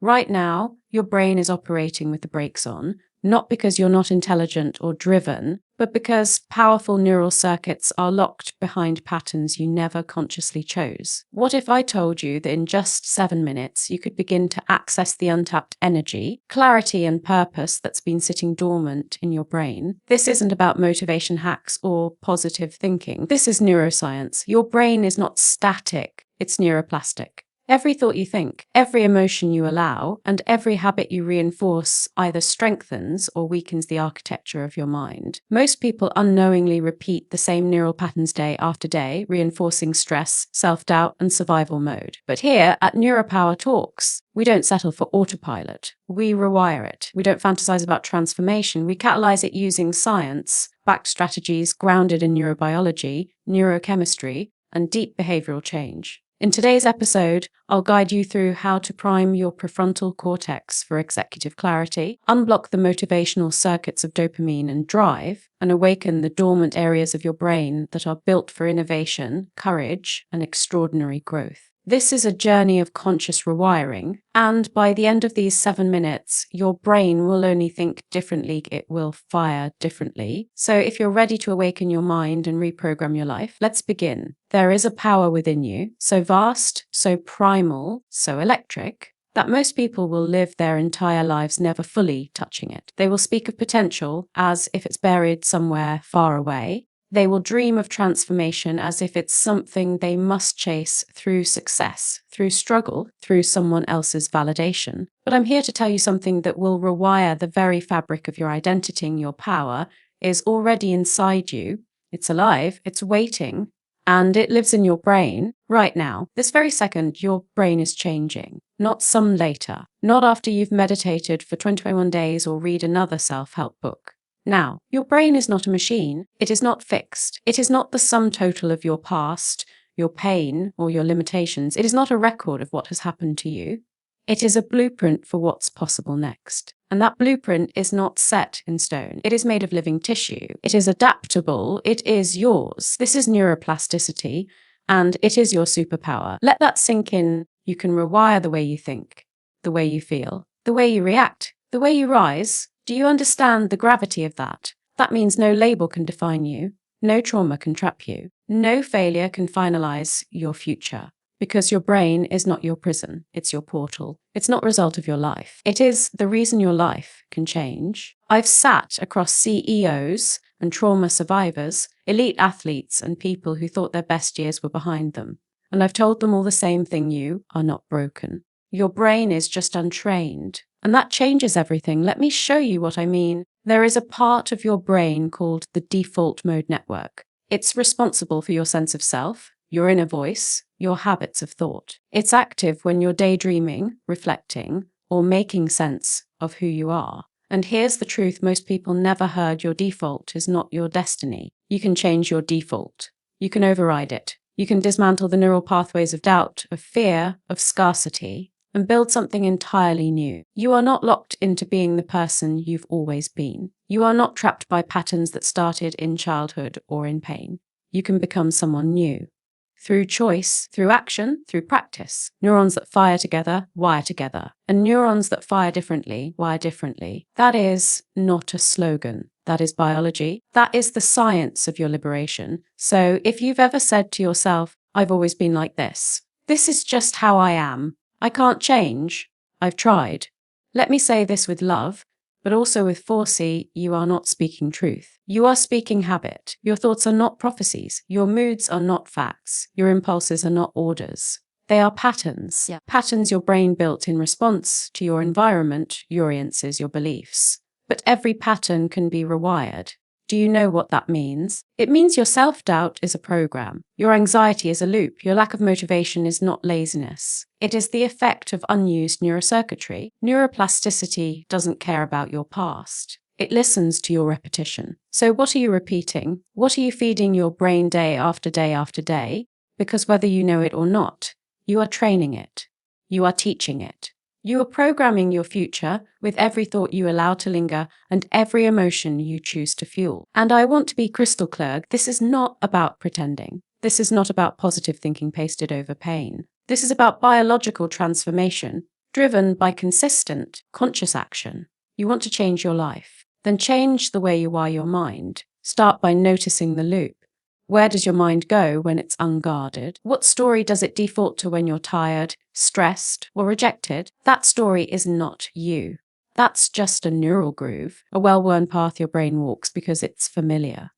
Right now, your brain is operating with the brakes on, not because you're not intelligent or driven, but because powerful neural circuits are locked behind patterns you never consciously chose. What if I told you that in just 7 minutes, you could begin to access the untapped energy, clarity, and purpose that's been sitting dormant in your brain? This isn't about motivation hacks or positive thinking. This is neuroscience. Your brain is not static, it's neuroplastic. Every thought you think, every emotion you allow, and every habit you reinforce either strengthens or weakens the architecture of your mind. Most people unknowingly repeat the same neural patterns day after day, reinforcing stress, self-doubt, and survival mode. But here at NeuroPower Talks, we don't settle for autopilot. We rewire it. We don't fantasize about transformation. We catalyze it using science-backed strategies grounded in neurobiology, neurochemistry, and deep behavioral change. In today's episode, I'll guide you through how to prime your prefrontal cortex for executive clarity, unblock the motivational circuits of dopamine and drive, and awaken the dormant areas of your brain that are built for innovation, courage, and extraordinary growth. This is a journey of conscious rewiring, and by the end of these 7 minutes, your brain will only think differently, it will fire differently. So if you're ready to awaken your mind and reprogram your life, let's begin. There is a power within you, so vast, so primal, so electric, that most people will live their entire lives never fully touching it. They will speak of potential as if it's buried somewhere far away. They will dream of transformation as if it's something they must chase through success, through struggle, through someone else's validation. But I'm here to tell you something that will rewire the very fabric of your identity. Your power is already inside you. It's alive, it's waiting, and it lives in your brain right now. This very second, your brain is changing. Not some later, not after you've meditated for 21 days or read another self-help book. Now, your brain is not a machine. It is not fixed. It is not the sum total of your past, your pain, or your limitations. It is not a record of what has happened to you. It is a blueprint for what's possible next. And that blueprint is not set in stone. It is made of living tissue. It is adaptable. It is yours. This is neuroplasticity, and it is your superpower. Let that sink in. You can rewire the way you think, the way you feel, the way you react, the way you rise. Do you understand the gravity of that? That means no label can define you, no trauma can trap you, no failure can finalize your future, because your brain is not your prison, it's your portal. It's not a result of your life. It is the reason your life can change. I've sat across CEOs and trauma survivors, elite athletes, and people who thought their best years were behind them. And I've told them all the same thing: you are not broken. Your brain is just untrained. And that changes everything. Let me show you what I mean. There is a part of your brain called the default mode network. It's responsible for your sense of self, your inner voice, your habits of thought. It's active when you're daydreaming, reflecting, or making sense of who you are. And here's the truth most people never heard: your default is not your destiny. You can change your default. You can override it. You can dismantle the neural pathways of doubt, of fear, of scarcity, and build something entirely new. You are not locked into being the person you've always been. You are not trapped by patterns that started in childhood or in pain. You can become someone new. Through choice, through action, through practice. Neurons that fire together, wire together. And neurons that fire differently, wire differently. That is not a slogan. That is biology. That is the science of your liberation. So if you've ever said to yourself, "I've always been like this. This is just how I am. I can't change. I've tried." Let me say this with love, but also with foresight: you are not speaking truth. You are speaking habit. Your thoughts are not prophecies. Your moods are not facts. Your impulses are not orders. They are patterns. Yeah. Patterns your brain built in response to your environment, your audiences, your beliefs. But every pattern can be rewired. Do you know what that means? It means your self-doubt is a program. Your anxiety is a loop. Your lack of motivation is not laziness. It is the effect of unused neurocircuitry. Neuroplasticity doesn't care about your past. It listens to your repetition. So what are you repeating? What are you feeding your brain day after day after day? Because whether you know it or not, you are training it. You are teaching it. You are programming your future with every thought you allow to linger and every emotion you choose to fuel. And I want to be crystal clear: this is not about pretending. This is not about positive thinking pasted over pain. This is about biological transformation. driven by consistent, conscious action. You want to change your life. Then change the way you wire your mind. Start by noticing the loop. Where does your mind go when it's unguarded? What story does it default to when you're tired, stressed, or rejected? That story is not you. That's just a neural groove, a well-worn path your brain walks because it's familiar.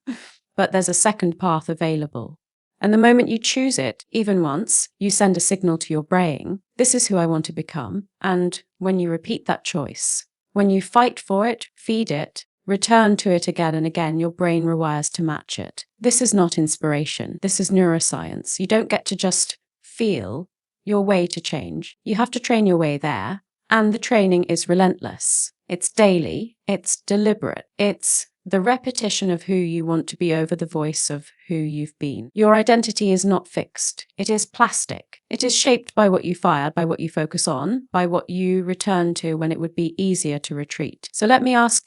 But there's a second path available. And the moment you choose it, even once, you send a signal to your brain, this is who I want to become. And when you repeat that choice, when you fight for it, feed it, return to it again and again, your brain rewires to match it. This is not inspiration. This is neuroscience. You don't get to just feel your way to change. You have to train your way there. And the training is relentless. It's daily. It's deliberate. It's the repetition of who you want to be over the voice of who you've been. Your identity is not fixed. It is plastic. It is shaped by what you fire, by what you focus on, by what you return to when it would be easier to retreat. So let me ask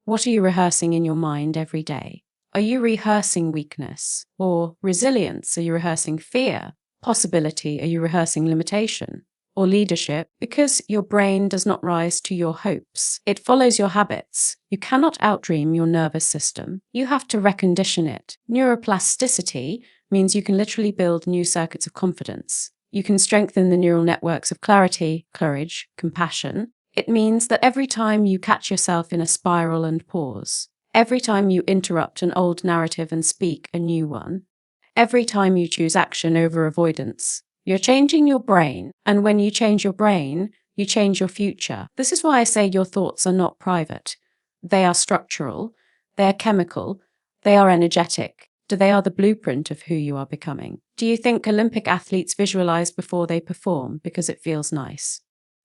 what are you rehearsing in your mind every day? Are you rehearsing weakness or resilience? Are you rehearsing fear? Possibility? Are you rehearsing limitation? Or leadership, because your brain does not rise to your hopes. It follows your habits. You cannot outdream your nervous system. You have to recondition it. Neuroplasticity means you can literally build new circuits of confidence. You can strengthen the neural networks of clarity, courage, compassion. It means that every time you catch yourself in a spiral and pause, every time you interrupt an old narrative and speak a new one, every time you choose action over avoidance, you're changing your brain, and when you change your brain, you change your future. This is why I say your thoughts are not private. They are structural, they are chemical, they are energetic. They are the blueprint of who you are becoming. Do you think Olympic athletes visualize before they perform because it feels nice?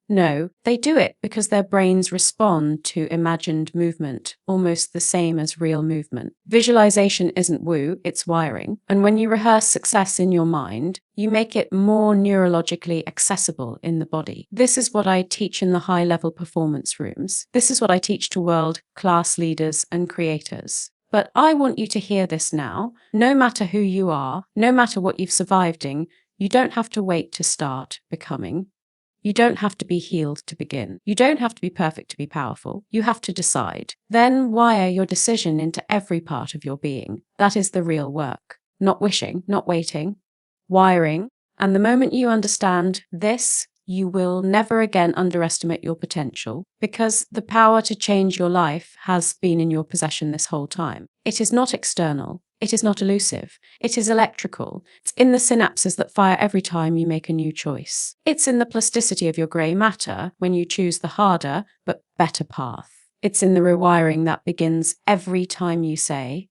No, they do it because their brains respond to imagined movement, almost the same as real movement. Visualization isn't woo, it's wiring. And when you rehearse success in your mind, you make it more neurologically accessible in the body. This is what I teach in the high-level performance rooms. This is what I teach to world-class leaders and creators. But I want you to hear this now. No matter who you are, no matter what you've survived in, you don't have to wait to start becoming. You don't have to be healed to begin. You don't have to be perfect to be powerful. You have to decide. Then wire your decision into every part of your being. That is the real work. Not wishing, not waiting. Wiring. And the moment you understand this, you will never again underestimate your potential, because the power to change your life has been in your possession this whole time. It is not external. It is not elusive. It is electrical. It's in the synapses that fire every time you make a new choice. It's in the plasticity of your grey matter when you choose the harder but better path. It's in the rewiring that begins every time you say,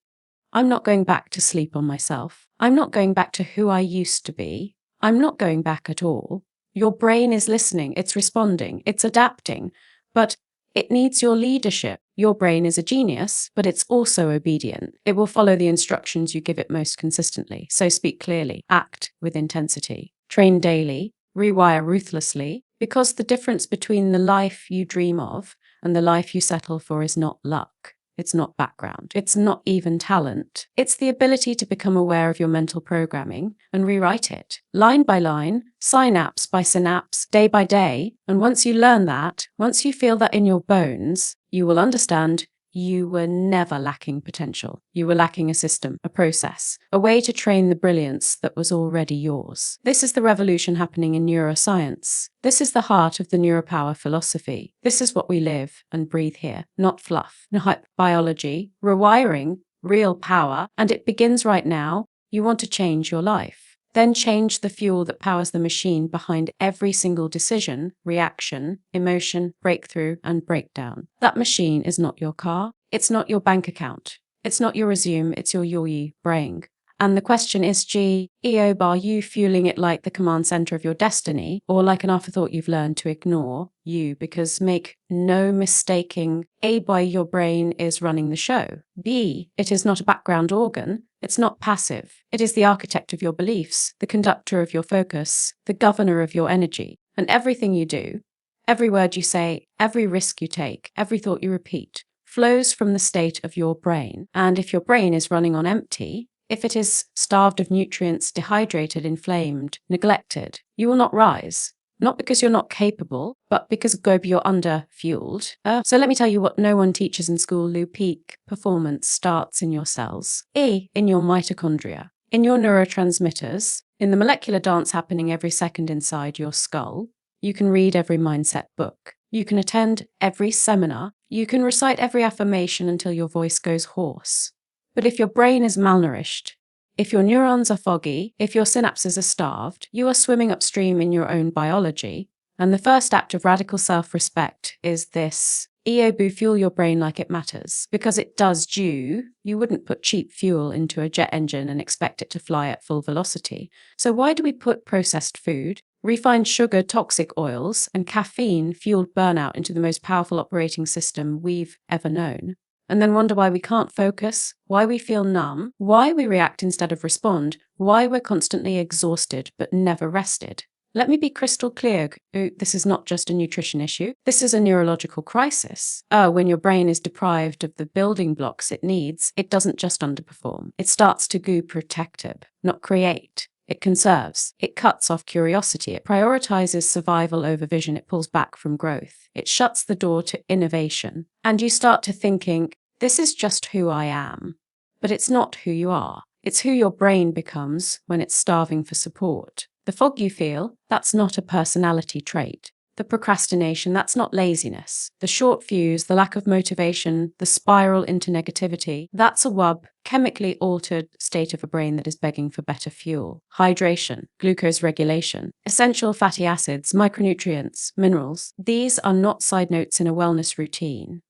I'm not going back to sleep on myself. I'm not going back to who I used to be. I'm not going back at all. Your brain is listening, it's responding, it's adapting, but it needs your leadership. Your brain is a genius, but it's also obedient. It will follow the instructions you give it most consistently. So speak clearly, act with intensity, train daily, rewire ruthlessly, because the difference between the life you dream of and the life you settle for is not luck. It's not background. It's not even talent. It's the ability to become aware of your mental programming and rewrite it, line by line, synapse by synapse, day by day. And once you learn that, once you feel that in your bones, you will understand you were never lacking potential. You were lacking a system, a process, a way to train the brilliance that was already yours. This is the revolution happening in neuroscience. This is the heart of the NeuroPower philosophy. This is what we live and breathe here, not fluff, no hype biology, rewiring, real power, and it begins right now. You want to change your life. Then change the fuel that powers the machine behind every single decision, reaction, emotion, breakthrough, and breakdown. That machine is not your car. It's not your bank account. It's not your resume. It's your brain. And the question is, are you fueling it like the command center of your destiny, or like an afterthought you've learned to ignore you? Because make no mistaking, your brain is running the show. B, it is not a background organ. It's not passive. It is the architect of your beliefs, the conductor of your focus, the governor of your energy. And everything you do, every word you say, every risk you take, every thought you repeat, flows from the state of your brain. And if your brain is running on empty, if it is starved of nutrients, dehydrated, inflamed, neglected, you will not rise. Not because you're not capable, but because you're under-fueled. So let me tell you what no one teaches in school, Lou. Peak performance starts in your cells. In your mitochondria, in your neurotransmitters, in the molecular dance happening every second inside your skull. You can read every mindset book. You can attend every seminar. You can recite every affirmation until your voice goes hoarse. But if your brain is malnourished, if your neurons are foggy, if your synapses are starved, you are swimming upstream in your own biology. And the first act of radical self-respect is this: EOBoo, fuel your brain like it matters. Because it does you wouldn't put cheap fuel into a jet engine and expect it to fly at full velocity. So why do we put processed food, refined sugar, toxic oils, and caffeine-fueled burnout into the most powerful operating system we've ever known? And then wonder why we can't focus, why we feel numb, why we react instead of respond, why we're constantly exhausted but never rested. Let me be crystal clear, this is not just a nutrition issue. This is a neurological crisis. When your brain is deprived of the building blocks it needs, it doesn't just underperform. It starts to protective, not create. It conserves. It cuts off curiosity. It prioritizes survival over vision. It pulls back from growth. It shuts the door to innovation. And you start to thinking, this is just who I am. But it's not who you are. It's who your brain becomes when it's starving for support. The fog you feel, that's not a personality trait. The procrastination, that's not laziness. The short fuse, the lack of motivation, the spiral into negativity, that's a chemically altered state of a brain that is begging for better fuel. Hydration, glucose regulation, essential fatty acids, micronutrients, minerals. These are not side notes in a wellness routine.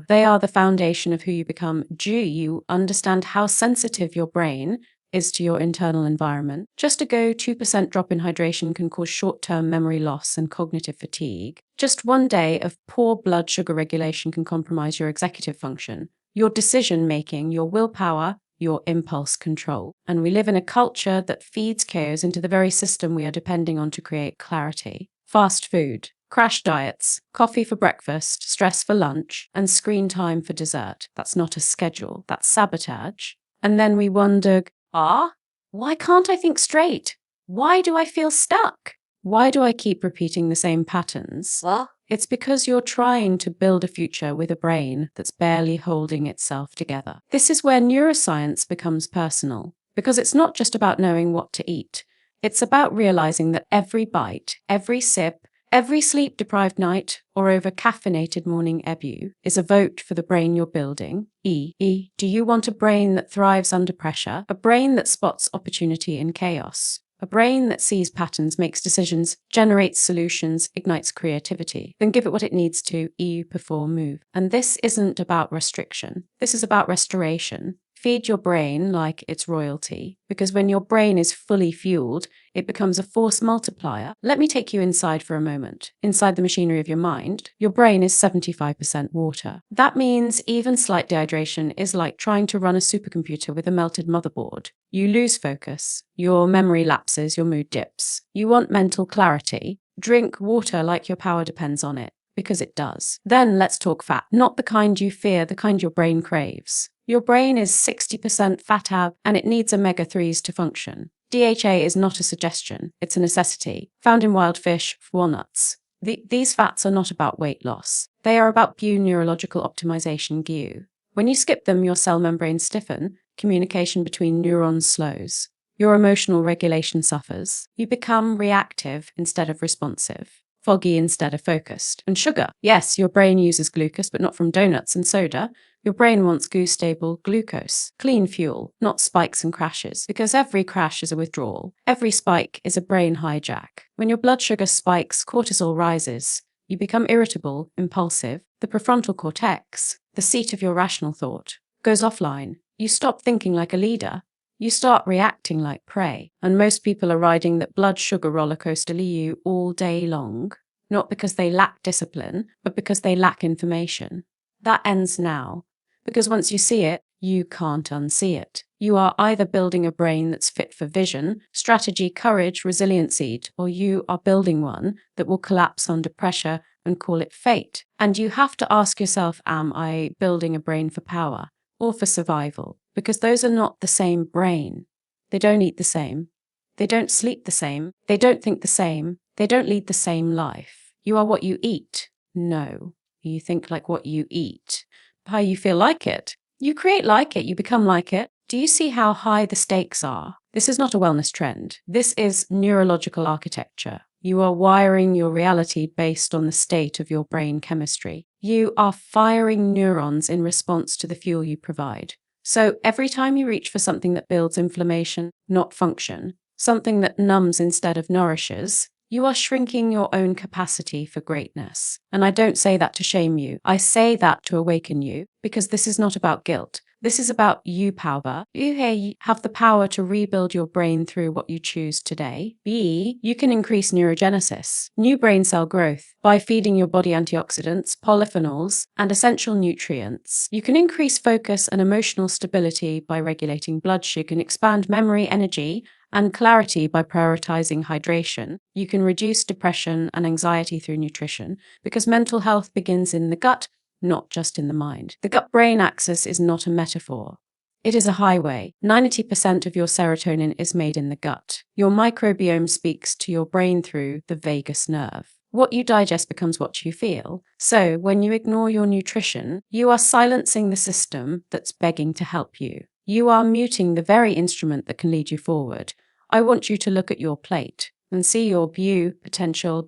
They are the foundation of who you become. Do you understand how sensitive your brain is to your internal environment? Just a 2% drop in hydration can cause short-term memory loss and cognitive fatigue. Just one day of poor blood sugar regulation can compromise your executive function, your decision-making, your willpower, your impulse control. And we live in a culture that feeds chaos into the very system we are depending on to create clarity. Fast food, crash diets, coffee for breakfast, stress for lunch, and screen time for dessert. That's not a schedule, that's sabotage. And then we wonder, why can't I think straight? Why do I feel stuck? Why do I keep repeating the same patterns? It's because you're trying to build a future with a brain that's barely holding itself together. This is where neuroscience becomes personal, because it's not just about knowing what to eat. It's about realizing that every bite, every sip, every sleep-deprived night or over-caffeinated morning EBU is a vote for the brain you're building. Do you want a brain that thrives under pressure? A brain that spots opportunity in chaos? A brain that sees patterns, makes decisions, generates solutions, ignites creativity? Then give it what it needs to perform, move. And this isn't about restriction. This is about restoration. Feed your brain like it's royalty, because when your brain is fully fueled, it becomes a force multiplier. Let me take you inside for a moment. Inside the machinery of your mind, your brain is 75% water. That means even slight dehydration is like trying to run a supercomputer with a melted motherboard. You lose focus, your memory lapses, your mood dips. You want mental clarity? Drink water like your power depends on it, because it does. Then let's talk fat, not the kind you fear, the kind your brain craves. Your brain is 60% fat and it needs omega-3s to function. DHA is not a suggestion, it's a necessity, found in wild fish, walnuts. These fats are not about weight loss. They are about neurological optimization. When you skip them, your cell membranes stiffen, communication between neurons slows. Your emotional regulation suffers. You become reactive instead of responsive, foggy instead of focused. And sugar. Yes, your brain uses glucose, but not from donuts and soda. Your brain wants stable glucose, clean fuel, not spikes and crashes, because every crash is a withdrawal. Every spike is a brain hijack. When your blood sugar spikes, cortisol rises. You become irritable, impulsive. The prefrontal cortex, the seat of your rational thought, goes offline. You stop thinking like a leader. You start reacting like prey. And most people are riding that blood sugar roller coaster all day long, not because they lack discipline, but because they lack information. That ends now, because once you see it, you can't unsee it. You are either building a brain that's fit for vision, strategy, courage, resiliency, or you are building one that will collapse under pressure and call it fate. And you have to ask yourself, am I building a brain for power or for survival? Because those are not the same brain. They don't eat the same. They don't sleep the same. They don't think the same. They don't lead the same life. You are what you eat. No. You think like what you eat. How you feel like it. You create like it, you become like it. Do you see how high the stakes are? This is not a wellness trend. This is neurological architecture. You are wiring your reality based on the state of your brain chemistry. You are firing neurons in response to the fuel you provide. So every time you reach for something that builds inflammation, not function, something that numbs instead of nourishes, you are shrinking your own capacity for greatness. And I don't say that to shame you. I say that to awaken you, because this is not about guilt. This is about you power. You have the power to rebuild your brain through what you choose today. B, you can increase neurogenesis, new brain cell growth, by feeding your body antioxidants, polyphenols, and essential nutrients. You can increase focus and emotional stability by regulating blood sugar and expand memory, energy, and clarity by prioritizing hydration. You can reduce depression and anxiety through nutrition, because mental health begins in the gut, not just in the mind. The gut-brain axis is not a metaphor. It is a highway. 90% of your serotonin is made in the gut. Your microbiome speaks to your brain through the vagus nerve. What you digest becomes what you feel. So when you ignore your nutrition, you are silencing the system that's begging to help you. You are muting the very instrument that can lead you forward. I want you to look at your plate and see your potential,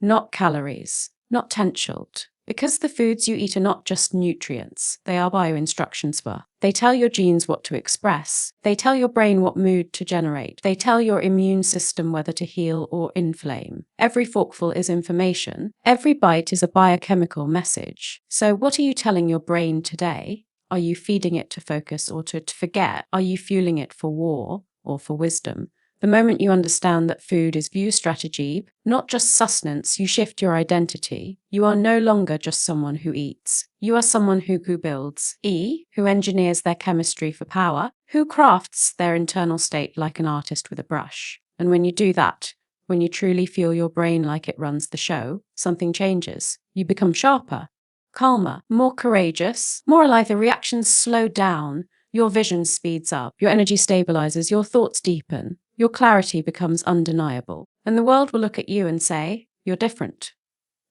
not calories, not tensioned. Because the foods you eat are not just nutrients, they are bio-instructions. They tell your genes what to express. They tell your brain what mood to generate. They tell your immune system whether to heal or inflame. Every forkful is information. Every bite is a biochemical message. So what are you telling your brain today? Are you feeding it to focus or to forget? Are you fueling it for war or for wisdom? The moment you understand that food is view strategy, not just sustenance, you shift your identity. You are no longer just someone who eats. You are someone who builds. Who engineers their chemistry for power, who crafts their internal state like an artist with a brush. And when you do that, when you truly feel your brain like it runs the show, something changes. You become sharper, calmer, more courageous, more alive. The reactions slow down. Your vision speeds up. Your energy stabilizes. Your thoughts deepen. Your clarity becomes undeniable, and the world will look at you and say, you're different.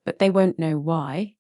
But they won't know why.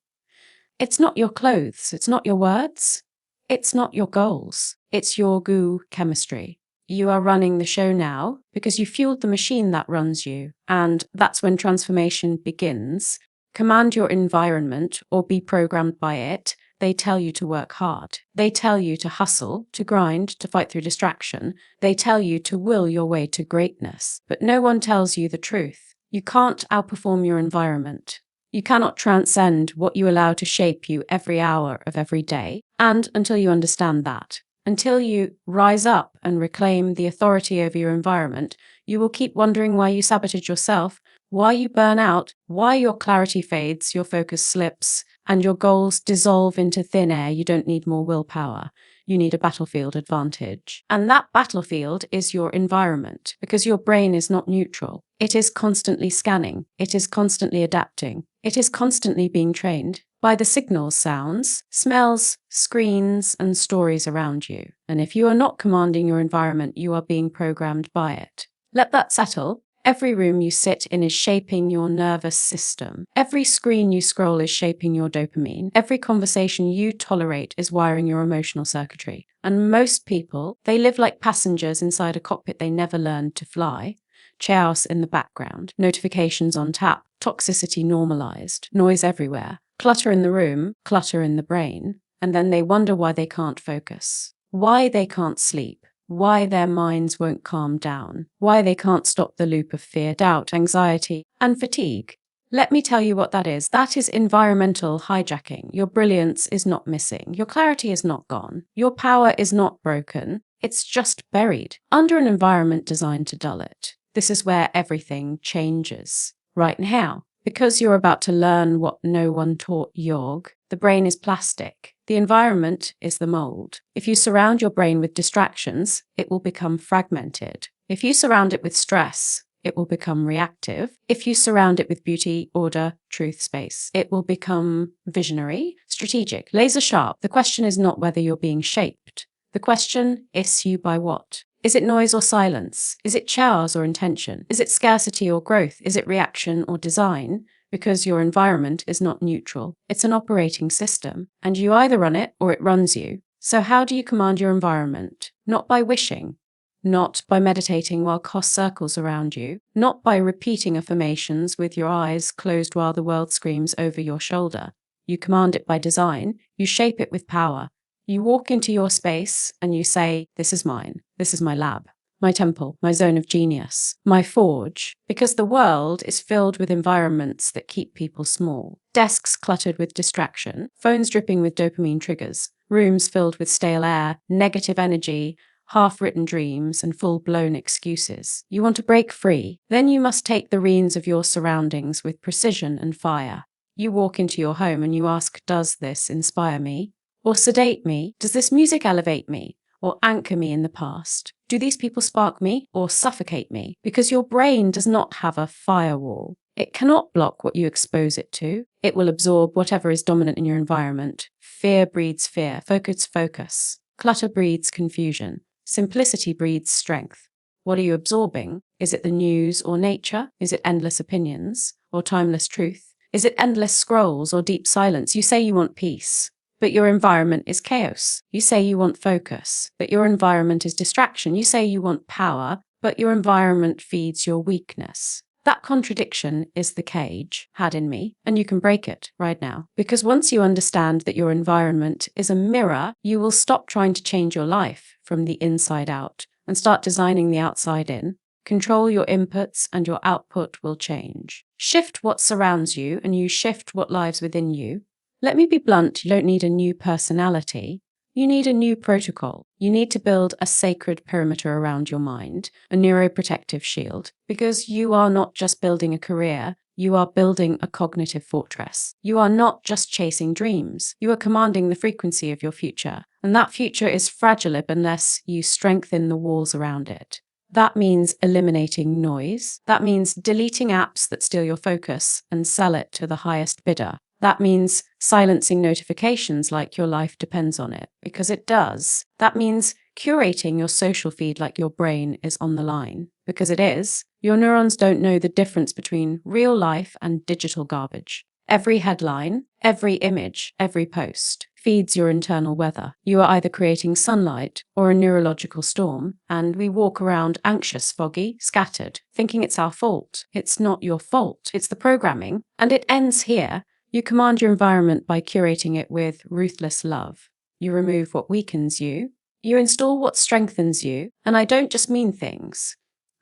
It's not your clothes, it's not your words, it's not your goals, it's your goo chemistry. You are running the show now because you fueled the machine that runs you, and that's when transformation begins. Command your environment or be programmed by it. They tell you to work hard. They tell you to hustle, to grind, to fight through distraction. They tell you to will your way to greatness. But no one tells you the truth. You can't outperform your environment. You cannot transcend what you allow to shape you every hour of every day. And until you understand that, until you rise up and reclaim the authority over your environment, you will keep wondering why you sabotage yourself, why you burn out, why your clarity fades, your focus slips, and your goals dissolve into thin air. You don't need more willpower. You need a battlefield advantage. And that battlefield is your environment, because your brain is not neutral. It is constantly scanning. It is constantly adapting. It is constantly being trained by the signals, sounds, smells, screens, and stories around you. And if you are not commanding your environment, you are being programmed by it. Let that settle. Every room you sit in is shaping your nervous system. Every screen you scroll is shaping your dopamine. Every conversation you tolerate is wiring your emotional circuitry. And most people, they live like passengers inside a cockpit they never learned to fly. Chaos in the background, notifications on tap, toxicity normalized, noise everywhere, clutter in the room, clutter in the brain. And then they wonder why they can't focus, why they can't sleep, why their minds won't calm down, why they can't stop the loop of fear, doubt, anxiety, and fatigue. Let me tell you what that is. That is environmental hijacking. Your brilliance is not missing. Your clarity is not gone. Your power is not broken. It's just buried under an environment designed to dull it. This is where everything changes. Right now, because you're about to learn what no one taught Jorg, the brain is plastic. The environment is the mold. If you surround your brain with distractions, it will become fragmented. If you surround it with stress, it will become reactive. If you surround it with beauty, order, truth, space, it will become visionary, strategic, laser sharp. The question is not whether you're being shaped. The question is you by what? Is it noise or silence? Is it chaos or intention? Is it scarcity or growth? Is it reaction or design? Because your environment is not neutral. It's an operating system, and you either run it or it runs you. So how do you command your environment? Not by wishing, not by meditating while cos circles around you, not by repeating affirmations with your eyes closed while the world screams over your shoulder. You command it by design. You shape it with power. You walk into your space and you say, this is mine. This is my lab, my temple, my zone of genius, my forge, because the world is filled with environments that keep people small. Desks cluttered with distraction, phones dripping with dopamine triggers, rooms filled with stale air, negative energy, half-written dreams, and full-blown excuses. You want to break free? Then you must take the reins of your surroundings with precision and fire. You walk into your home and you ask, does this inspire me? Or sedate me? Does this music elevate me? Or anchor me in the past? Do these people spark me or suffocate me? Because your brain does not have a firewall. It cannot block what you expose it to. It will absorb whatever is dominant in your environment. Fear breeds fear. Focus. Clutter breeds confusion. Simplicity breeds strength. What are you absorbing? Is it the news or nature? Is it endless opinions or timeless truth? Is it endless scrolls or deep silence? You say you want peace, but your environment is chaos. You say you want focus, but your environment is distraction. You say you want power, but your environment feeds your weakness. That contradiction is the cage had in me, and you can break it right now. Because once you understand that your environment is a mirror, you will stop trying to change your life from the inside out and start designing the outside in. Control your inputs and your output will change. Shift what surrounds you and you shift what lives within you. Let me be blunt, you don't need a new personality. You need a new protocol. You need to build a sacred perimeter around your mind, a neuroprotective shield, because you are not just building a career, you are building a cognitive fortress. You are not just chasing dreams, you are commanding the frequency of your future, and that future is fragile unless you strengthen the walls around it. That means eliminating noise. That means deleting apps that steal your focus and sell it to the highest bidder. That means silencing notifications like your life depends on it, because it does. That means curating your social feed like your brain is on the line, because it is. Your neurons don't know the difference between real life and digital garbage. Every headline, every image, every post feeds your internal weather. You are either creating sunlight or a neurological storm, and we walk around anxious, foggy, scattered, thinking it's our fault. It's not your fault. It's the programming, and it ends here. You command your environment by curating it with ruthless love. You remove what weakens you. You install what strengthens you. And I don't just mean things.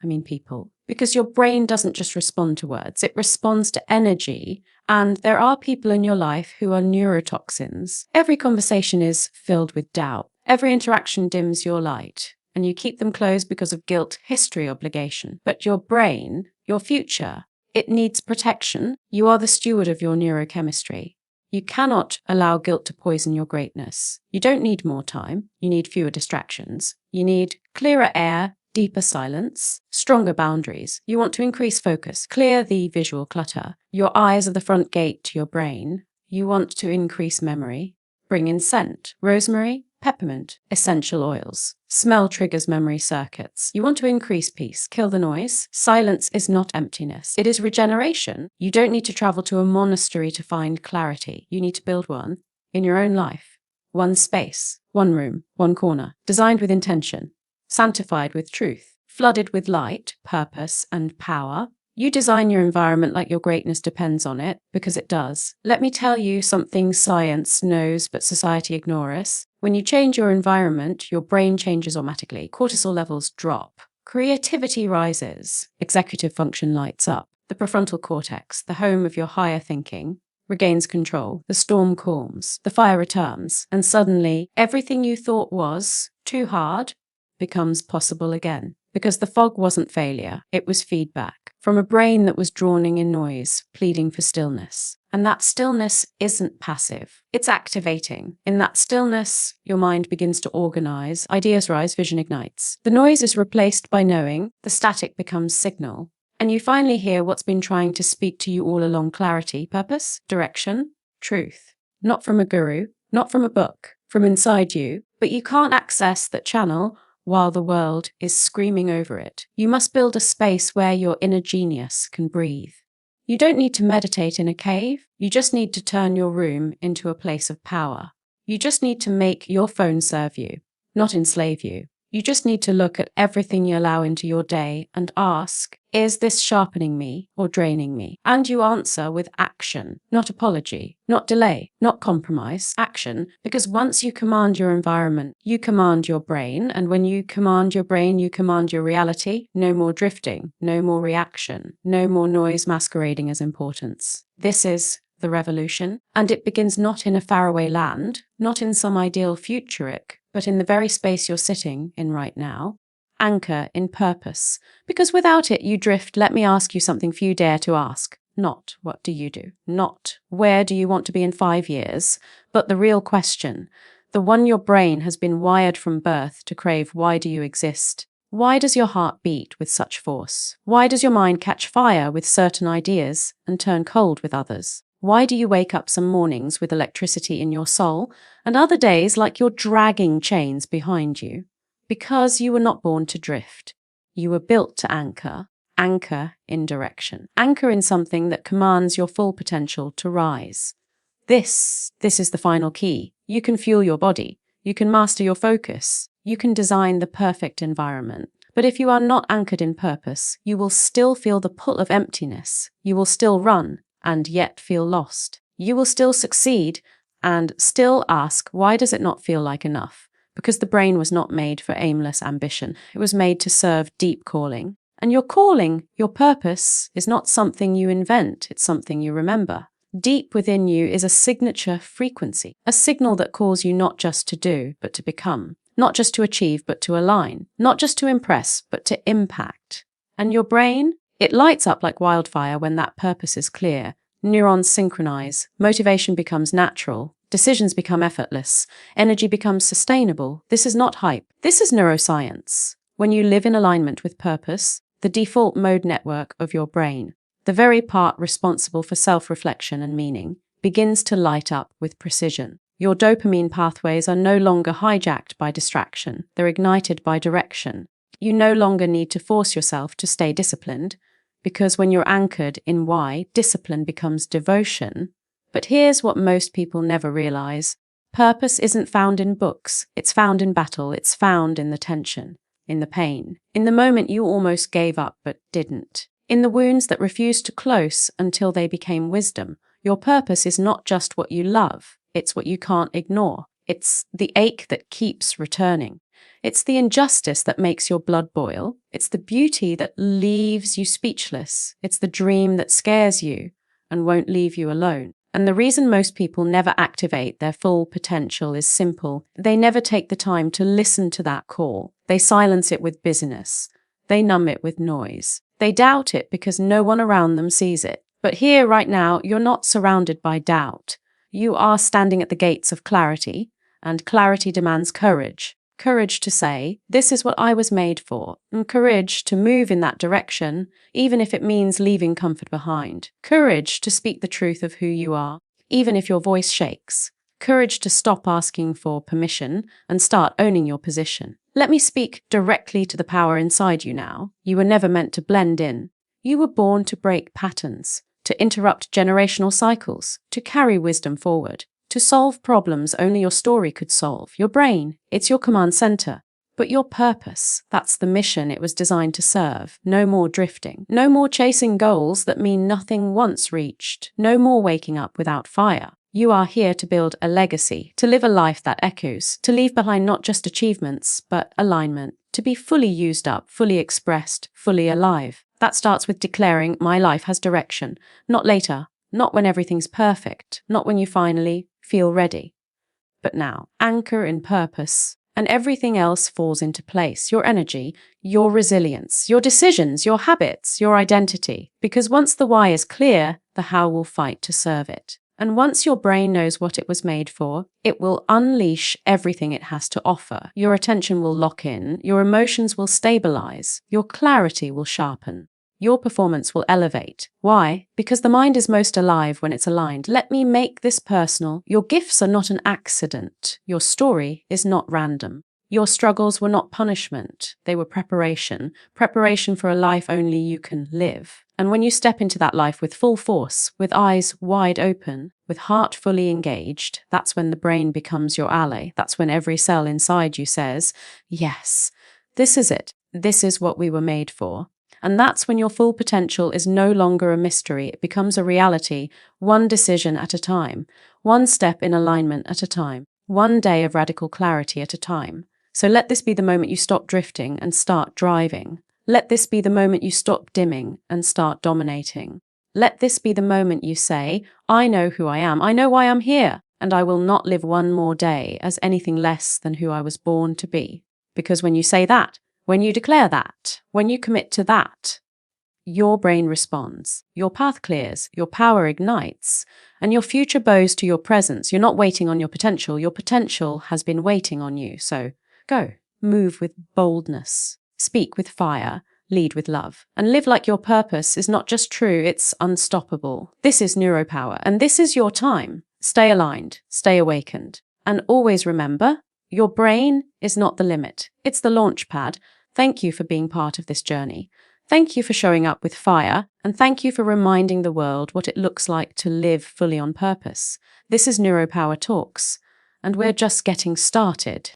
I mean people. Because your brain doesn't just respond to words. It responds to energy. And there are people in your life who are neurotoxins. Every conversation is filled with doubt. Every interaction dims your light. And you keep them closed because of guilt, history, obligation. But your brain, your future, it needs protection. You are the steward of your neurochemistry. You cannot allow guilt to poison your greatness. You don't need more time. You need fewer distractions. You need clearer air, deeper silence, stronger boundaries. You want to increase focus, clear the visual clutter. Your eyes are the front gate to your brain. You want to increase memory. Bring in scent, rosemary, peppermint, essential oils. Smell triggers memory circuits. You want to increase peace, kill the noise. Silence is not emptiness. It is regeneration. You don't need to travel to a monastery to find clarity. You need to build one in your own life. One space, one room, one corner, designed with intention, sanctified with truth, flooded with light, purpose, and power. You design your environment like your greatness depends on it, because it does. Let me tell you something science knows but society ignores. When you change your environment, your brain changes automatically. Cortisol levels drop. Creativity rises. Executive function lights up. The prefrontal cortex, the home of your higher thinking, regains control. The storm calms. The fire returns. And suddenly, everything you thought was too hard becomes possible again. Because the fog wasn't failure, it was feedback from a brain that was drowning in noise, pleading for stillness. And that stillness isn't passive, it's activating. In that stillness, your mind begins to organize, ideas rise, vision ignites. The noise is replaced by knowing, the static becomes signal. And you finally hear what's been trying to speak to you all along: clarity, purpose, direction, truth. Not from a guru, not from a book, from inside you, but you can't access that channel while the world is screaming over it. You must build a space where your inner genius can breathe. You don't need to meditate in a cave. You just need to turn your room into a place of power. You just need to make your phone serve you, not enslave you. You just need to look at everything you allow into your day and ask, is this sharpening me or draining me? And you answer with action, not apology, not delay, not compromise, action. Because once you command your environment, you command your brain. And when you command your brain, you command your reality. No more drifting, no more reaction, no more noise masquerading as importance. This is the revolution. And it begins not in a faraway land, not in some ideal futuric, but in the very space you're sitting in right now. Anchor in purpose. Because without it, you drift. Let me ask you something few dare to ask. Not, what do you do? Not, where do you want to be in 5 years? But the real question, the one your brain has been wired from birth to crave, why do you exist? Why does your heart beat with such force? Why does your mind catch fire with certain ideas and turn cold with others? Why do you wake up some mornings with electricity in your soul and other days like you're dragging chains behind you? Because you were not born to drift. You were built to anchor. Anchor in direction. Anchor in something that commands your full potential to rise. This is the final key. You can fuel your body. You can master your focus. You can design the perfect environment. But if you are not anchored in purpose, you will still feel the pull of emptiness. You will still run and yet feel lost. You will still succeed and still ask, why does it not feel like enough? Because the brain was not made for aimless ambition. It was made to serve deep calling. And your calling, your purpose, is not something you invent, it's something you remember. Deep within you is a signature frequency, a signal that calls you not just to do, but to become. Not just to achieve, but to align. Not just to impress, but to impact. And your brain? It lights up like wildfire when that purpose is clear. Neurons synchronize, motivation becomes natural, decisions become effortless, energy becomes sustainable. This is not hype. This is neuroscience. When you live in alignment with purpose, the default mode network of your brain, the very part responsible for self-reflection and meaning, begins to light up with precision. Your dopamine pathways are no longer hijacked by distraction. They're ignited by direction. You no longer need to force yourself to stay disciplined, because when you're anchored in why, discipline becomes devotion. But here's what most people never realize. Purpose isn't found in books. It's found in battle. It's found in the tension, in the pain, in the moment you almost gave up but didn't, in the wounds that refused to close until they became wisdom. Your purpose is not just what you love. It's what you can't ignore. It's the ache that keeps returning. It's the injustice that makes your blood boil. It's the beauty that leaves you speechless. It's the dream that scares you and won't leave you alone. And the reason most people never activate their full potential is simple. They never take the time to listen to that call. They silence it with busyness. They numb it with noise. They doubt it because no one around them sees it. But here, right now, you're not surrounded by doubt. You are standing at the gates of clarity, and clarity demands courage. Courage to say, this is what I was made for, and courage to move in that direction, even if it means leaving comfort behind. Courage to speak the truth of who you are, even if your voice shakes. Courage to stop asking for permission and start owning your position. Let me speak directly to the power inside you now. You were never meant to blend in. You were born to break patterns, to interrupt generational cycles, to carry wisdom forward. To solve problems only your story could solve. Your brain, it's your command center. But your purpose, that's the mission it was designed to serve. No more drifting. No more chasing goals that mean nothing once reached. No more waking up without fire. You are here to build a legacy, to live a life that echoes, to leave behind not just achievements, but alignment, to be fully used up, fully expressed, fully alive. That starts with declaring, my life has direction. Not later, not when everything's perfect, not when you finally feel ready. But now, anchor in purpose, and everything else falls into place. Your energy, your resilience, your decisions, your habits, your identity. Because once the why is clear, the how will fight to serve it. And once your brain knows what it was made for, it will unleash everything it has to offer. Your attention will lock in, your emotions will stabilize, your clarity will sharpen. Your performance will elevate. Why? Because the mind is most alive when it's aligned. Let me make this personal. Your gifts are not an accident. Your story is not random. Your struggles were not punishment, they were preparation for a life only you can live. And when you step into that life with full force, with eyes wide open, with heart fully engaged, that's when the brain becomes your ally. That's when every cell inside you says, yes, this is it. This is what we were made for. And that's when your full potential is no longer a mystery. It becomes a reality, one decision at a time, one step in alignment at a time, one day of radical clarity at a time. So let this be the moment you stop drifting and start driving. Let this be the moment you stop dimming and start dominating. Let this be the moment you say, I know who I am, I know why I'm here, and I will not live one more day as anything less than who I was born to be. Because when you say that, when you declare that, when you commit to that, your brain responds, your path clears, your power ignites, and your future bows to your presence. You're not waiting on your potential has been waiting on you. So go, move with boldness, speak with fire, lead with love, and live like your purpose is not just true, it's unstoppable. This is NeuroPower, and this is your time. Stay aligned, stay awakened, and always remember, your brain is not the limit, it's the launch pad. Thank you for being part of this journey. Thank you for showing up with fire, and thank you for reminding the world what it looks like to live fully on purpose. This is NeuroPower Talks, and we're just getting started.